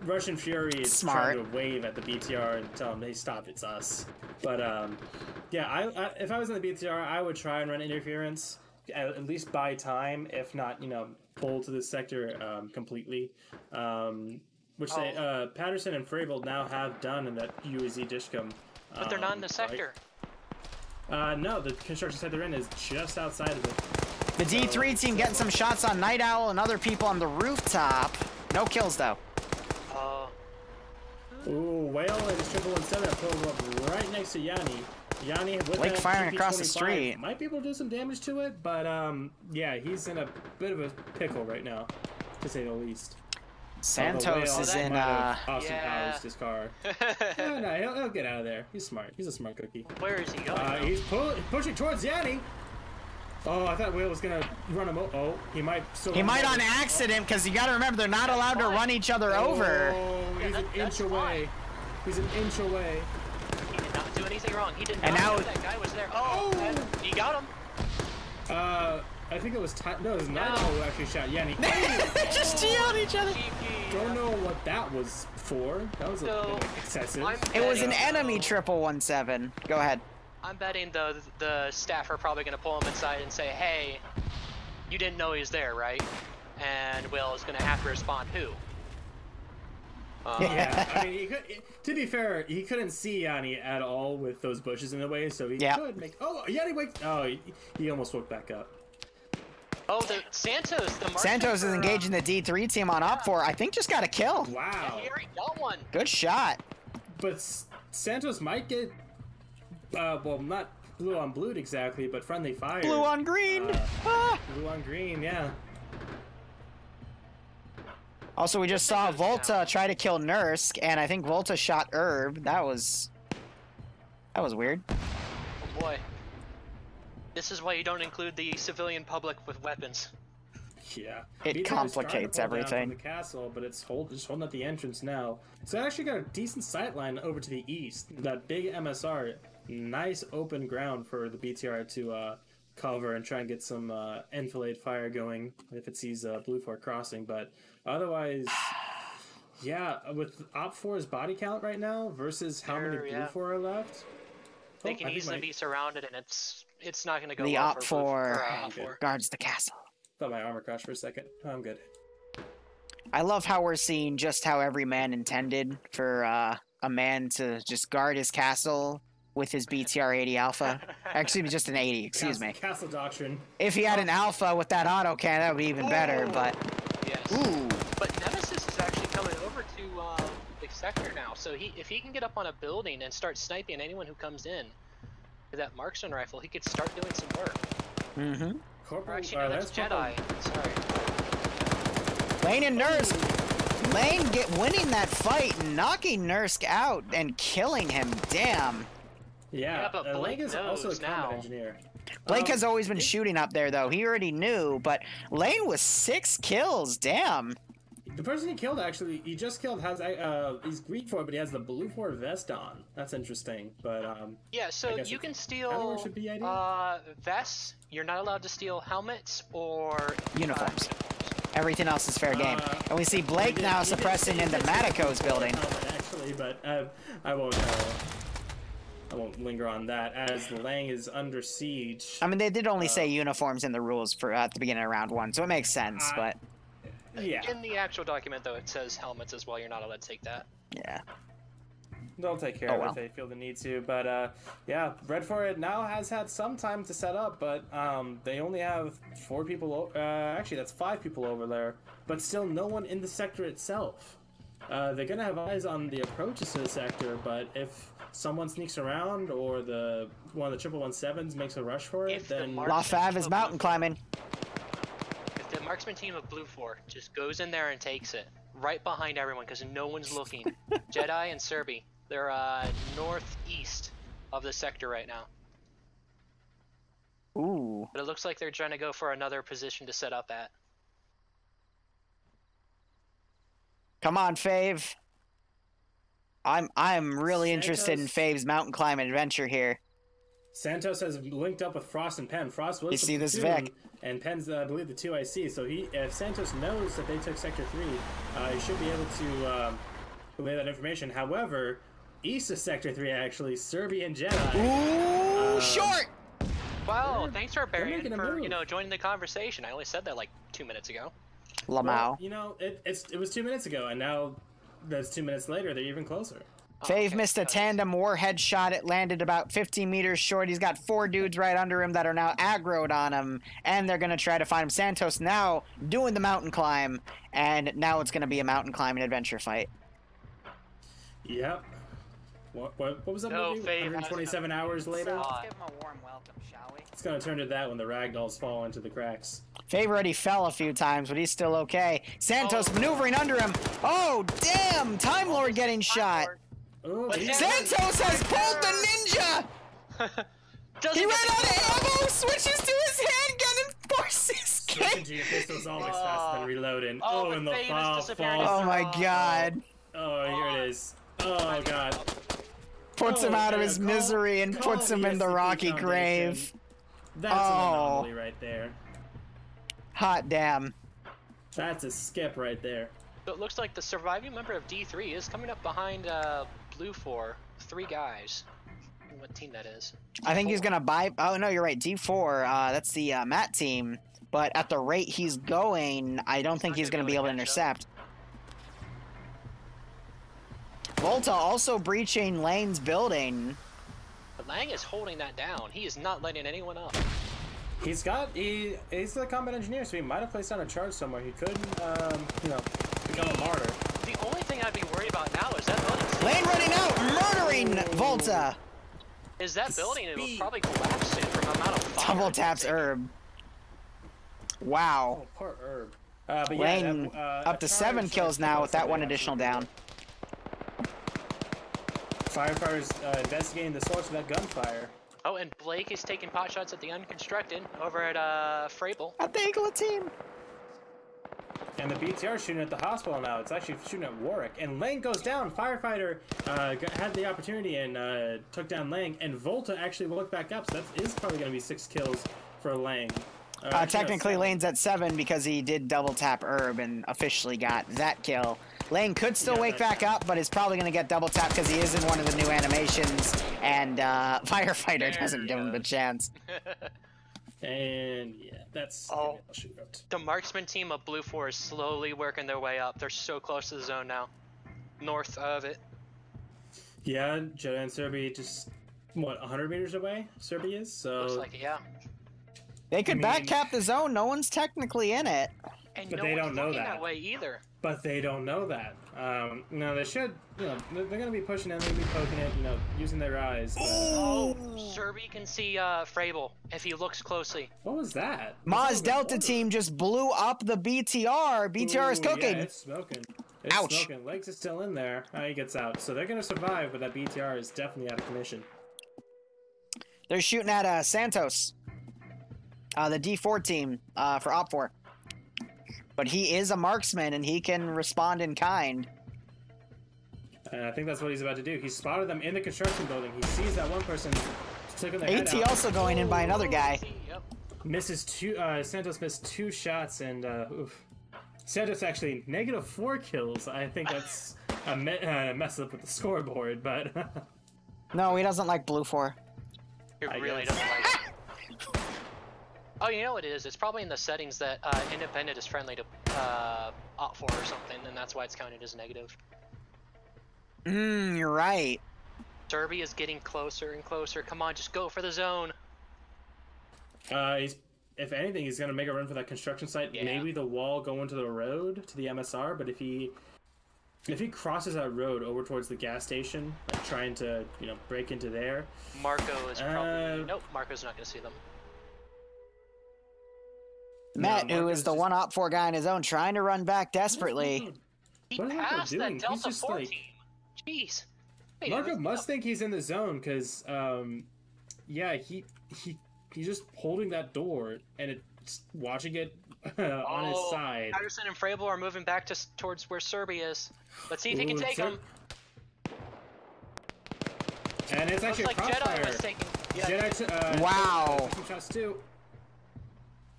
Russian Fury is smart. trying to wave at the BTR and tell them, "Hey, stop! It's us." But yeah, if I was in the BTR, I would try and run interference, at least buy time, if not, pull to the sector completely. Which Patterson and Frable now have done in that UAZ DshK. But they're not in the sector. No, the construction site they're in is just outside of it. The D3 team getting some shots on Night Owl and other people on the rooftop. No kills though. Ooh, Whale and his 117 are pulled up right next to Yanni. Yanni with Blake that firing TP-25 across the street. Might be able to do some damage to it, but yeah, he's in a bit of a pickle right now, to say the least. Santos is in Austin Powers his car. No, he'll get out of there. He's smart. He's a smart cookie. Where is he going? He's pushing towards Yanni. Oh, I thought Whale was gonna run him. Oh, he might. He might on accident, because you got to remember they're not allowed to run each other over. Oh, he's an inch away. He's an inch away. He did not do anything wrong. He did not and now know that guy was there. Oh, and he got him. I think it was no, it was Night Owl who actually shot Yanni. Just yelled at each other. Don't know what that was for. That was a bit excessive. It was an enemy 117. Go ahead. I'm betting the staff are probably going to pull him inside and say, "Hey, you didn't know he was there, right?" And Will is going to have to respond, "Who?" Yeah, I mean, to be fair, he couldn't see Yanni at all with those bushes in the way, so he could make. Oh, Yanni wakes. Oh, he almost woke back up. Oh, the Santos, Santos is engaging the D3 team on OPFOR. I think just got a kill. Wow. Yeah, he already got one. Good shot. But Santos might get, well, not blue on blue exactly, but friendly fire. Blue on green. Blue on green, yeah. Also, we just saw Volta try to kill Nursk, and I think Volta shot Herb. That was weird. Oh boy. This is why you don't include the civilian public with weapons. Yeah. It complicates everything. The castle, but it's just holding at the entrance now. So it actually got a decent sight line over to the east. That big MSR, nice open ground for the BTR to cover and try and get some enfilade fire going if it sees BLUFOR crossing. But otherwise, yeah, with OPFOR's body count right now versus how many BLUFOR are left, they can easily be surrounded, and it's not going to go the well OPFOR guards the castle. Thought my armor crashed for a second. Oh, I'm good. I love how we're seeing just how every man intended for a man to just guard his castle with his BTR-80 Alpha. Actually, just an 80, excuse me. Castle doctrine. If he had an Alpha with that auto cannon, that would be even better, but... Yes. Ooh. But Nemesis is actually coming over to the sector now, so if he can get up on a building and start sniping anyone who comes in with that marksman rifle, he could start doing some work. Mm-hmm. Or actually, no, that's Jedi. Sorry. Lane and Nursk. Lane winning that fight, knocking Nursk out and killing him. Damn. Yeah, but Lane is also a combat now. engineer. Blake has always been shooting up there, though. He already knew, but Lane was 6 kills. Damn. The person he killed, actually, he just killed, he's green for it, but he has the BLUFOR vest on. That's interesting, but, yeah, so you can steal, vests. You're not allowed to steal helmets or... uniforms. Everything else is fair game. And we see Blake now suppressing into Matico's building. Actually, but I won't linger on that, as Lang is under siege. I mean, they did only say uniforms in the rules for at the beginning of round 1, so it makes sense, but... Yeah. In the actual document, though, it says helmets as well. You're not allowed to take that. Yeah. They'll take care of it if they feel the need to. But, yeah, Red for it now has had some time to set up, but they only have 4 people... actually, that's 5 people over there. But still no one in the sector itself. They're going to have eyes on the approaches to the sector, but if someone sneaks around or one of the 117s makes a rush for it, then... LaFav is mountain climbing. The marksman team of BLUFOR just goes in there and takes it right behind everyone because no one's looking. Jedi and Serbi, they're northeast of the sector right now. Ooh. But it looks like they're trying to go for another position to set up at. Come on, Fave. I'm really interested in Fave's mountain climbing adventure here. Santos has linked up with Frost and Penn. Frost was you see this Vic, and Penn's I believe the 2 IC. So if Santos knows that they took Sector 3, he should be able to relay that information. However, east of Sector 3 actually, Serbi and Jedi. Ooh, short. Well, thanks for Barian for joining the conversation. I only said that like 2 minutes ago. Lamau. Well, it was 2 minutes ago, and now that's 2 minutes later. They're even closer. Fave missed a tandem warhead shot. It landed about 15 meters short. He's got 4 dudes right under him that are now aggroed on him, and they're going to try to find him. Santos now doing the mountain climb, and now it's going to be a mountain climbing adventure fight. Yep. What was that movie? 127 hours later? Let's give him a warm welcome, shall we? It's going to turn to that when the ragdolls fall into the cracks. Fave already fell a few times, but he's still okay. Santos maneuvering under him. Oh, damn! Time Lord getting shot. Ooh, Santos has pulled the ninja! He ran out of ammo, switches to his handgun, and forces escape! Switching to your pistol's always faster than reloading. Oh, and the fall. Oh my god. Oh, here it is. Oh god. Puts him out of his misery and puts him in the rocky grave. That's an anomaly right there. Hot damn. That's a skip right there. So it looks like the surviving member of D3 is coming up behind BLUFOR. 3 guys. What team that is? I think he's gonna buy. Oh no, you're right. D4. That's the Matt team. But at the rate he's going, I don't think he's gonna be able to intercept. Volta also breaching Lane's building. But Lang is holding that down. He is not letting anyone up. He's a combat engineer, so he might have placed down a charge somewhere. He could, become a martyr. The only thing I'd be worried about now is that building. Lane running out, murdering Volta. Is that building? It will probably collapse soon from the amount of fire. Double taps Herb. Wow. Oh, poor Herb. But Lane yeah, up to 7 kills now with that 1 additional down. Firefighters investigating the source of that gunfire. Oh, and Blake is taking pot shots at the unconstructed over at Frable. At the Eagle team. And the BTR is shooting at the hospital now. It's actually shooting at Warwick. And Lang goes down. Firefighter had the opportunity and took down Lang. And Volta actually woke back up. So that is probably going to be 6 kills for Lang. Technically, Lane's at 7 because he did double tap Herb and officially got that kill. Lane could still wake back up, but is probably going to get double tapped because he is in one of the new animations. And Firefighter doesn't give him the chance. And yeah, that's the marksman team of BLUFOR is slowly working their way up. They're so close to the zone now, north of it. Yeah, Jedi and Serbi just what 100 meters away. Serbi is so. Looks like it, yeah. They could back cap the zone. No one's technically in it. And but no they one's don't know looking that. that way either. But they don't know that. No, they should. They're going to be pushing in. They're going to be poking it. Using their eyes. Oh, Serbi can see Frable if he looks closely. What was that? Maz Delta team just blew up the BTR. BTR is cooking. Yeah, it's smoking. It's Ouch. Smoking. Legs is still in there. He gets out. So they're going to survive, but that BTR is definitely out of commission. They're shooting at Santos. The D4 team for OPFOR. But he is a marksman, and he can respond in kind. And I think that's what he's about to do. He spotted them in the construction building. He sees that one person taking their head out. AT also going in by another guy. Yep. Misses two. Santos missed 2 shots, and oof. Santos actually -4 kills. I think that's a mess up with the scoreboard, but No, he doesn't like BLUFOR. He really doesn't like it. Oh, you know what it is? It's probably in the settings that independent is friendly to OPFOR or something, and that's why it's counted as negative. You're right. Serbia is getting closer and closer. Come on, just go for the zone. If anything, he's gonna make a run for that construction site. Yeah. Maybe the wall going to the road to the MSR. But if he crosses that road over towards the gas station, like trying to break into there, Marco is probably nope. Marco's not gonna see them. Matt, who is the one OPFOR guy on his own, trying to run back desperately. He passed that Delta 4 team. Jeez. Marco must think he's in the zone because, yeah, he's just holding that door and it's watching it on his side. Patterson and Frable are moving back towards where Serbia is. Let's see if he can take him. And it's actually like Crossfire. Jedi was taking. Yeah. Jedi, wow. Some shots too.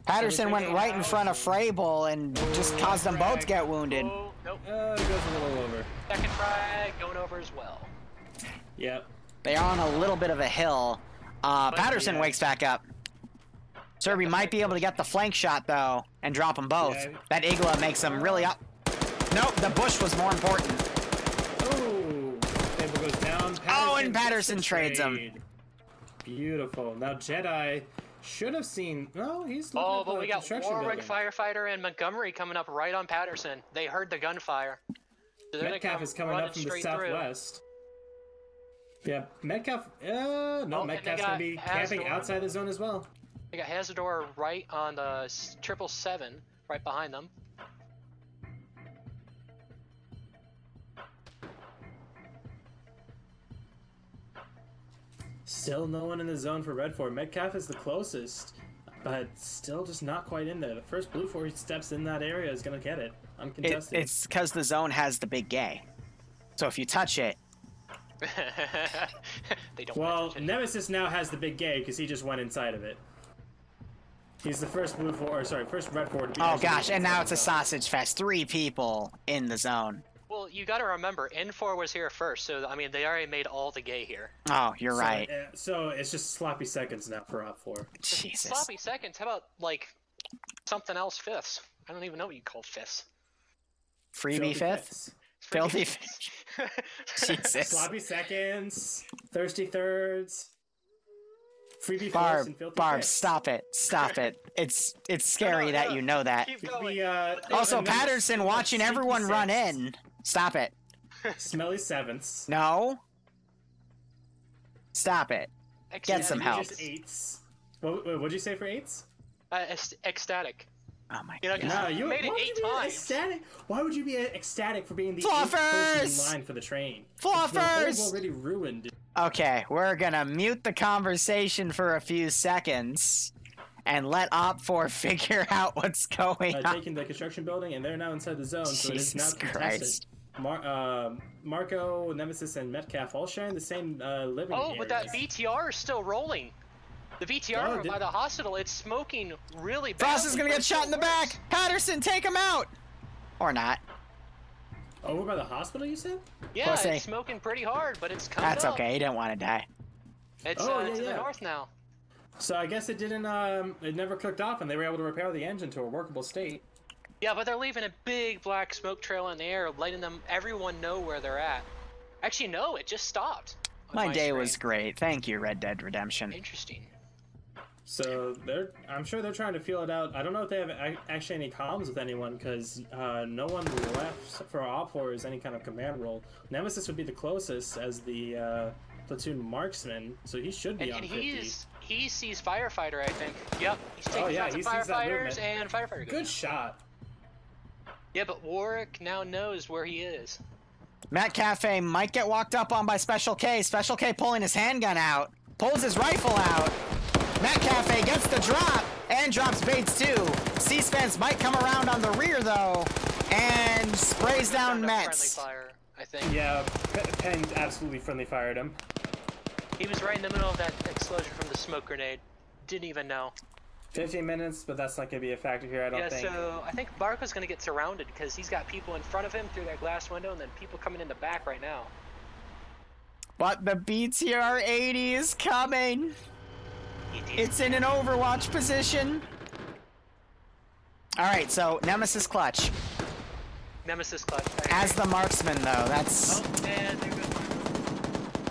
Patterson went right in front of Frable and just caused them both to get wounded. Oh, nope. It goes a little over. Second frag going over as well. Yep. They are on a little bit of a hill. Patterson wakes back up. Serby might be able to get the flank shot, though, and drop them both. Yeah. That Igla makes them really up. Nope, the bush was more important. Oh, Frable goes down. And Patterson trades him. Beautiful. Now Jedi should have seen. No, he's. Oh, but we got Warwick Firefighter and Montgomery coming up right on Patterson. They heard the gunfire. So Metcalf is coming up from the southwest. Yeah, Metcalf. No, Metcalf's gonna be camping outside the zone as well. They got Hazardor right on the 777, right behind them. Still no one in the zone for Red 4. Metcalf is the closest, but still just not quite in there. The first BLUFOR he steps in that area is gonna get it. Uncontested. It's because the zone has the big gay. So if you touch it. They don't. Well, Nemesis now has the big gay because he just went inside of it. He's the first BLUFOR, or sorry, first Red 4 to be. Oh gosh, and now it's a sausage fest. 3 people in the zone. Well, you got to remember, N4 was here first, so I mean, they already made all the gay here. Oh, you're right. So it's just sloppy seconds now for OPFOR. Jesus. Sloppy seconds? How about like something else fifths? I don't even know what you call fifths. Freebie fifths? Filthy fifths. Jesus. Sloppy seconds. Thirsty thirds. Freebie fourths and filthy Barb, fifths. stop it. Stop it. It's scary that you know that. Keep going. Also, Patterson watching everyone run in. Stop it. Smelly sevenths. No. Stop it. Get some help. Just eights. What'd you say for eights? Ecstatic. Oh my god. No, you made it 8 times. Ecstatic? Why would you be ecstatic for being the Fluffers! 8th person in line for the train? Fluffers! The already ruined. Okay, we're gonna mute the conversation for a few seconds and let OPFOR figure out what's going on. Taking the construction building, and they're now inside the zone, so it is now Christ. contested. Marco, Nemesis, and Metcalf all sharing the same living area. But that VTR is still rolling. The VTR by the hospital, it's smoking really bad. Frost is gonna get shot in the back! Patterson, take him out! Or not. Over by the hospital, you said? Yeah, it's smoking pretty hard, but it's coming That's okay, he didn't want to die. It's to the north now. So I guess it didn't, it never cooked off, and they were able to repair the engine to a workable state. Yeah, but they're leaving a big black smoke trail in the air, letting everyone know where they're at. Actually, no, it just stopped. My day was great. Thank you, Red Dead Redemption. Interesting. So I'm sure they're trying to feel it out. I don't know if they have actually any comms with anyone because no one left for OPFOR as any kind of command role. Nemesis would be the closest as the platoon marksman, so he should be on 50. He sees firefighter, I think. Yep, he's taking shots at firefighters and firefighter. Good shot. Yeah, but Warwick now knows where he is. Matt Cafe might get walked up on by Special K. Special K pulling his handgun out. Pulls his rifle out. Matt Cafe gets the drop. And drops baits too. C-Spence might come around on the rear though, and sprays down Mets. Fire, I think. Yeah, Penn absolutely friendly fired him. He was right in the middle of that explosion from the smoke grenade. Didn't even know. 15 minutes, but that's not going to be a factor here, I don't think. Yeah, so I think Barco's going to get surrounded because he's got people in front of him through that glass window and then people coming in the back right now. But the BTR-80 is coming. It's in an overwatch position. Alright, so Nemesis clutch. Nemesis clutch. As the marksman, though, that's... Oh, and there goes...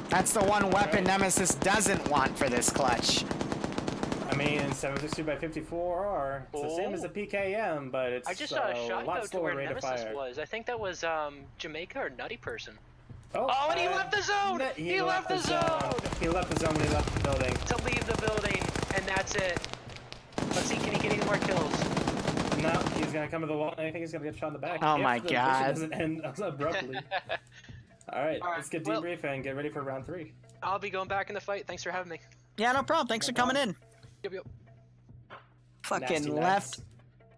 That's the one weapon Nemesis doesn't want for this clutch. I mean, 762x54R, it's the same as the PKM, but it's I just saw a shot lot go to slower where rate of Nemesis fire. was. I think that was Jamaica or Nutty Person. Oh, and he left the zone! He left the zone! He left the zone when he left the building. To leave the building, and that's it. Let's see, can he get any more kills? No, he's gonna come to the wall, and I think he's gonna get shot in the back. Oh if my the god. mission doesn't end abruptly. Alright, let's get debrief and get ready for round 3. I'll be going back in the fight. Thanks for having me. Yeah, no problem. Thanks for coming in. Yep, yep. Fucking Nasty left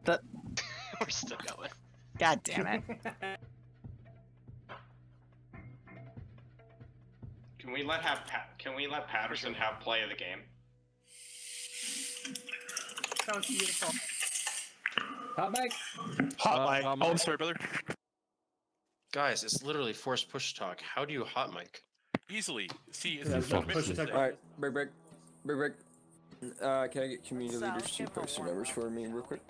the... We're still going. God damn it. Can we let Patterson have play of the game? Sounds beautiful. Hot mic. Hot mic. Oh, I'm sorry, brother. Guys, it's literally forced push talk. How do you hot mic? Easily. See, it's Alright, break. Can I get community leaders to post their numbers for me real quick?